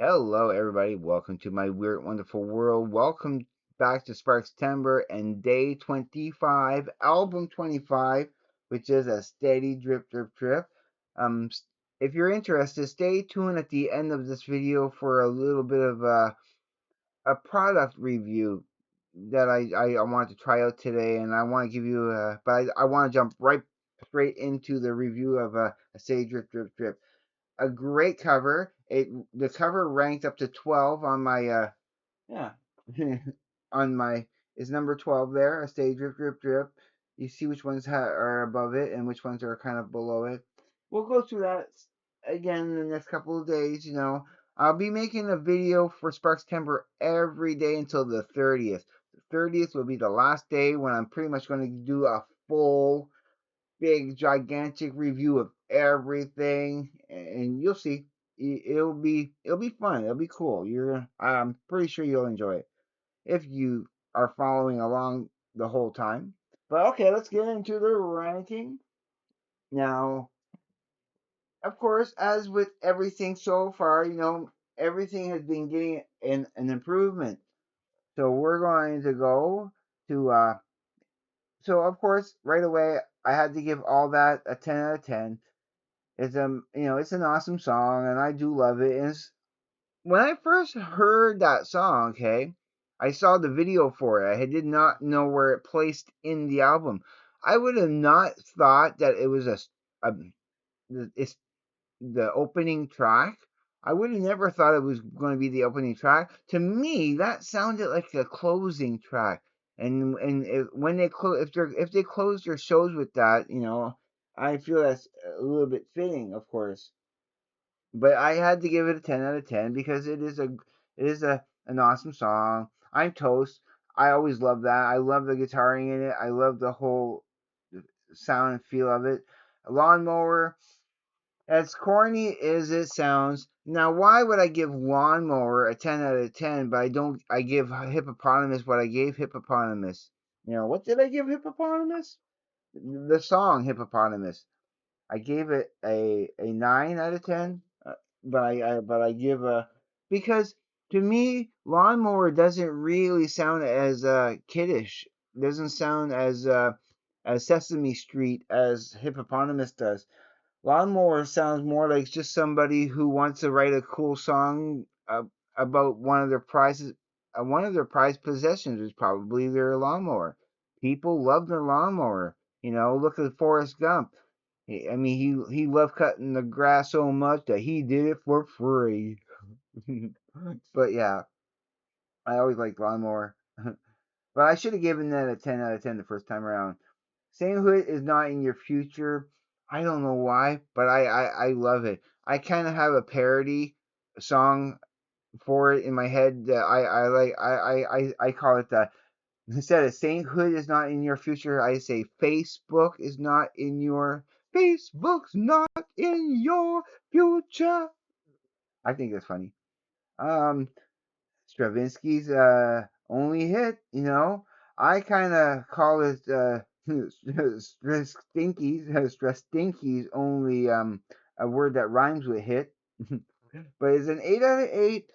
Hello, everybody. Welcome to my weird, wonderful world. Welcome back to Sparkstember and day 25, album 25, which is a steady drip. If you're interested, stay tuned at the end of this video for a little bit of a product review that I want to try out today, and I want to give you, I want to jump right straight into the review of a steady drip. A great cover. The cover ranked up to 12 on my yeah on my is number 12 there. A Stay Drip. You see which ones are above it and which ones are kind of below it. We'll go through that again in the next couple of days. I'll be making a video for Sparkstember every day until the 30th. The 30th will be the last day when I'm pretty much going to do a full big gigantic review of everything, and you'll see. It'll be fun. It'll be cool. I'm pretty sure you'll enjoy it if you are following along the whole time. But okay, let's get into the ranking now. Of course, as with everything so far, everything has been getting an improvement. So we're going to go to so of course right away I had to give all that a 10 out of 10. It's an awesome song, and I do love it. When I first heard that song, okay, I saw the video for it. I did not know where it placed in the album. I would have not thought that it was a it's the opening track. I would have never thought it was going to be the opening track. To me, that sounded like a closing track. And when they close, if they close their shows with that, I feel that's a little bit fitting, of course. But I had to give it a 10 out of 10 because it is an awesome song. I'm Toast. I always love that. I love the guitaring in it. I love the whole sound and feel of it. Lawnmower, as corny as it sounds. Now, why would I give Lawnmower a 10 out of 10, but I give Hippopotamus what I gave Hippopotamus? What did I give Hippopotamus? The song Hippopotamus. I gave it a 9 out of 10, but I give a because to me Lawnmower doesn't really sound as kiddish. Doesn't sound as Sesame Street as Hippopotamus does. Lawnmower sounds more like just somebody who wants to write a cool song about one of their prizes. One of their prized possessions is probably their lawnmower. People love their lawnmower. Look at Forrest Gump. I mean, he loved cutting the grass so much that he did it for free. But yeah, I always liked lawnmower. But I should have given that a 10 out of 10 the first time around. Sainthood is not in your future. I don't know why, but I love it. I kind of have a parody song for it in my head that I like. I call it the instead of sainthood is not in your future, I say Facebook's not in your future. I think that's funny. Um, Stravinsky's only hit, I kind of call it Stravinsky's only a word that rhymes with hit. But it's an 8 out of 8.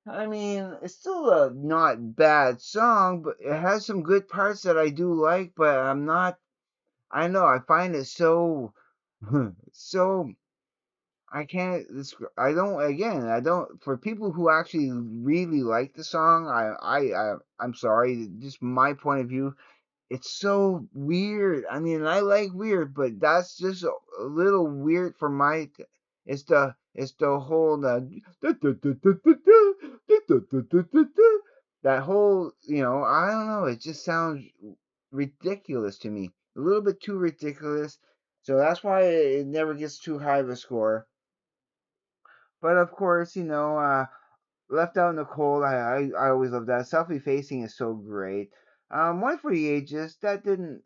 I mean, it's still a not bad song, but it has some good parts that I do like, but I know, I find it so, so, I don't, for people who actually really like the song, I'm sorry, just my point of view, it's so weird. I mean, I like weird, but that's just a little weird for it's the whole that whole, I don't know, it just sounds ridiculous to me. A little bit too ridiculous. So that's why it never gets too high of a score. But of course, Left Out in the Cold, I always love that. Self-Effacing is so great. One for the Ages, that didn't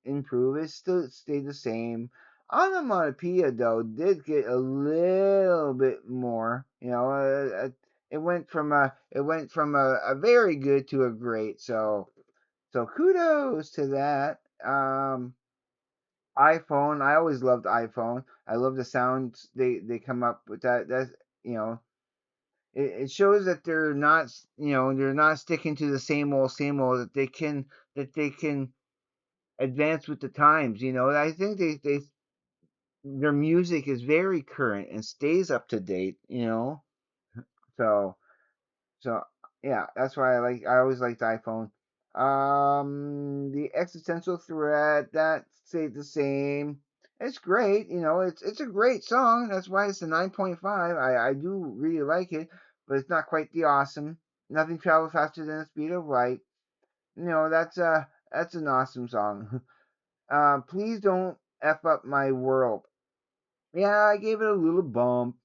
improve. It still stayed the same. Onomatopoeia though did get a little bit more. It went from a very good to a great. So kudos to that. I always loved iPhone. I love the sounds they come up with that. That's you know it shows that they're not, they're not sticking to the same old, that they can advance with the times. I think their music is very current and stays up to date. So so yeah, that's why I always liked iPhone. The existential threat, that stayed the same. It's great, it's a great song. That's why it's a 9.5. I do really like it, but it's not quite the awesome. Nothing travels faster than the speed of light. That's an awesome song. Please don't F up my world. Yeah, I gave it a little bumped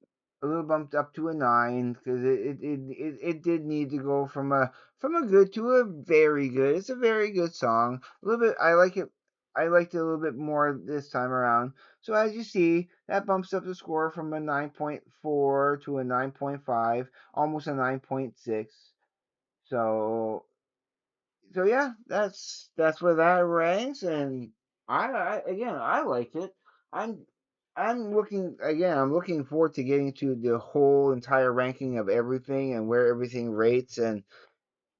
up to a 9, because it did need to go from a good to a very good. It's a very good song. A little bit, I like it. I liked it a little bit more this time around. So as you see, that bumps up the score from a 9.4 to a 9.5, almost a 9.6. So yeah, that's where that ranks, and I like it. I'm I'm looking again. I'm looking forward to getting to the whole entire ranking of everything and where everything rates, and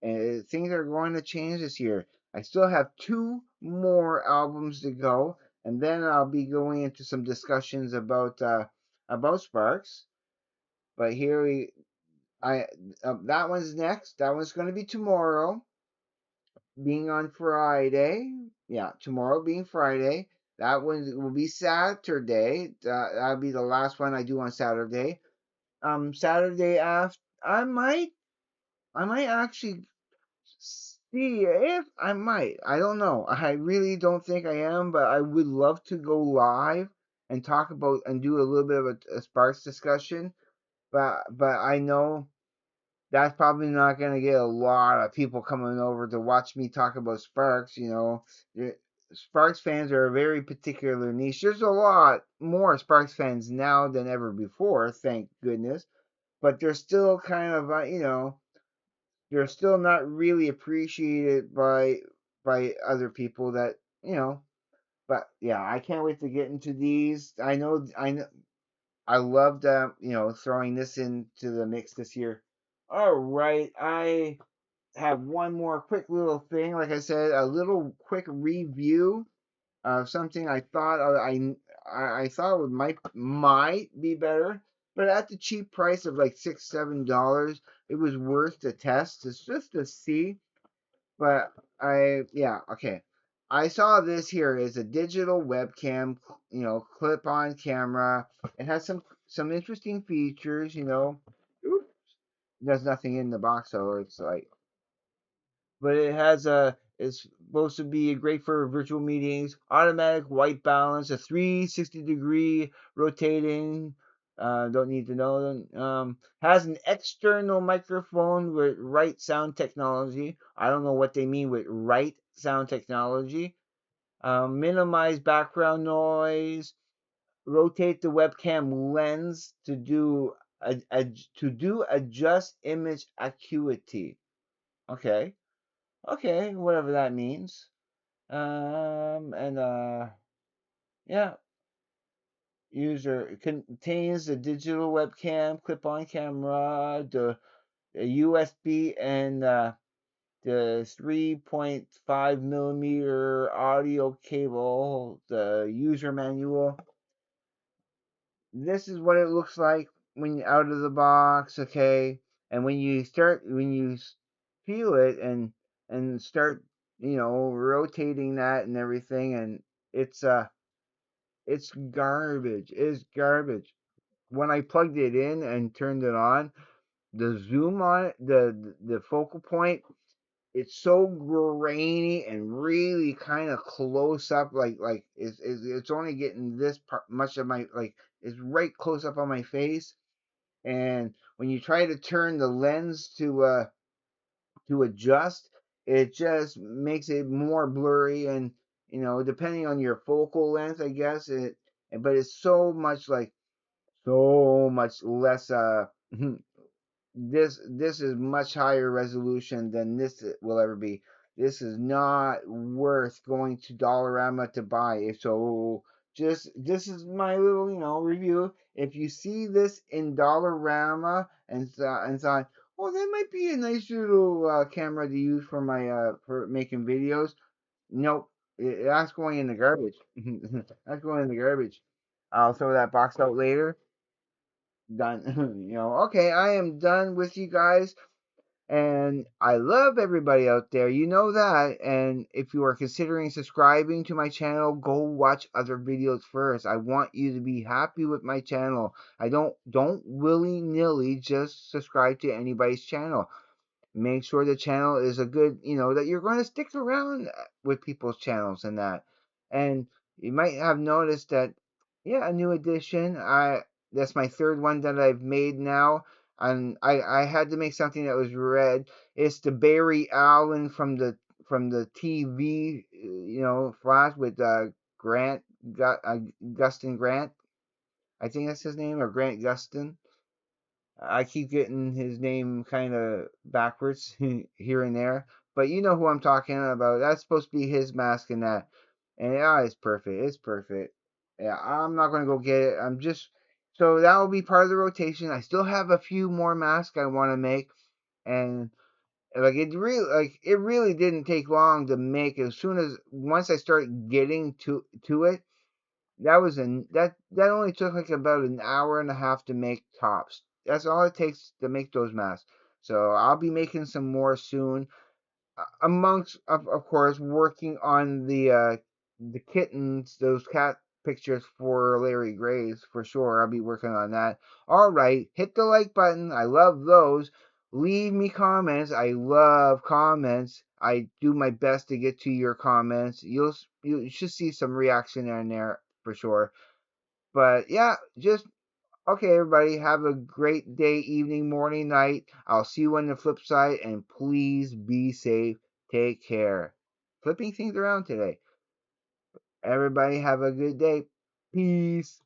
things are going to change this year. I still have two more albums to go, and then I'll be going into some discussions about Sparks. But here I that one's next. That one's going to be tomorrow, being on Friday. Yeah, tomorrow being Friday. That one will be Saturday. That'll be the last one I do on Saturday. Saturday after, I might actually see if I might. I don't know. I really don't think I am, but I would love to go live and talk about and do a little bit of a Sparks discussion. But I know that's probably not going to get a lot of people coming over to watch me talk about Sparks. Sparks fans are a very particular niche. There's a lot more Sparks fans now than ever before, thank goodness. But they're still kind of, they're still not really appreciated by other people that. But yeah, I can't wait to get into these. I know, I loved, throwing this into the mix this year. All right, I have one more quick little thing. Like I said, a little quick review of something I thought I thought might be better, but at the cheap price of like $6-7, it was worth the test. It's just to see. But yeah, okay. I saw this here is a digital webcam, clip-on camera. It has some interesting features. Oops. There's nothing in the box, so it's like, but it's supposed to be great for virtual meetings. Automatic white balance, a 360-degree rotating. Don't need to know. Has an external microphone with right sound technology. I don't know what they mean with right sound technology. Minimize background noise. Rotate the webcam lens to do adjust image acuity. Okay. Okay, whatever that means. And yeah, user contains a digital webcam, clip-on camera, the USB, and the 3.5 millimeter audio cable, the user manual. This is what it looks like when you're out of the box, okay? And when you feel it and start, rotating that and everything, and it's garbage. It's garbage. When I plugged it in and turned it on, the zoom on it, the focal point, it's so grainy and really kind of close up, like it's only getting this part, much of my, like, it's right close up on my face. And when you try to turn the lens to adjust, it just makes it more blurry, and depending on your focal length, I guess but it's so much less. This is much higher resolution than this will ever be. This is not worth going to Dollarama to buy. So just this is my little, review. If you see this in Dollarama and so on, well, that might be a nice little camera to use for my for making videos. Nope, that's going in the garbage. That's going in the garbage. I'll throw that box out later. Done. Okay, I am done with you guys. And I love everybody out there. You know that. And if you are considering subscribing to my channel, go watch other videos first. I want you to be happy with my channel. I don't willy-nilly just subscribe to anybody's channel. Make sure the channel is a good, that you're going to stick around with people's channels and that. And you might have noticed that, yeah, a new addition. That's my third one that I've made now, and I had to make something that was red. It's the Barry Allen from the TV, Flash with Gustin Grant. I think that's his name, or Grant Gustin. I keep getting his name kind of backwards here and there, but you know who I'm talking about. That's supposed to be his mask and that, and yeah, it's perfect. It's perfect. Yeah, I'm not gonna go get it. I'm just so that will be part of the rotation. I still have a few more masks I want to make, and it really didn't take long to make. As soon as once I started getting to it, that only took like about an hour and a half to make tops. That's all it takes to make those masks. So I'll be making some more soon. Amongst of course working on the kittens, those cat pictures for Larry Graves for sure. I'll be working on that. All right, hit the like button. I love those. Leave me comments. I love comments. I do my best to get to your comments. You should see some reaction in there for sure. But yeah, just okay, everybody. Have a great day, evening, morning, night. I'll see you on the flip side, and please be safe. Take care. Flipping things around today. Everybody, have a good day. Peace.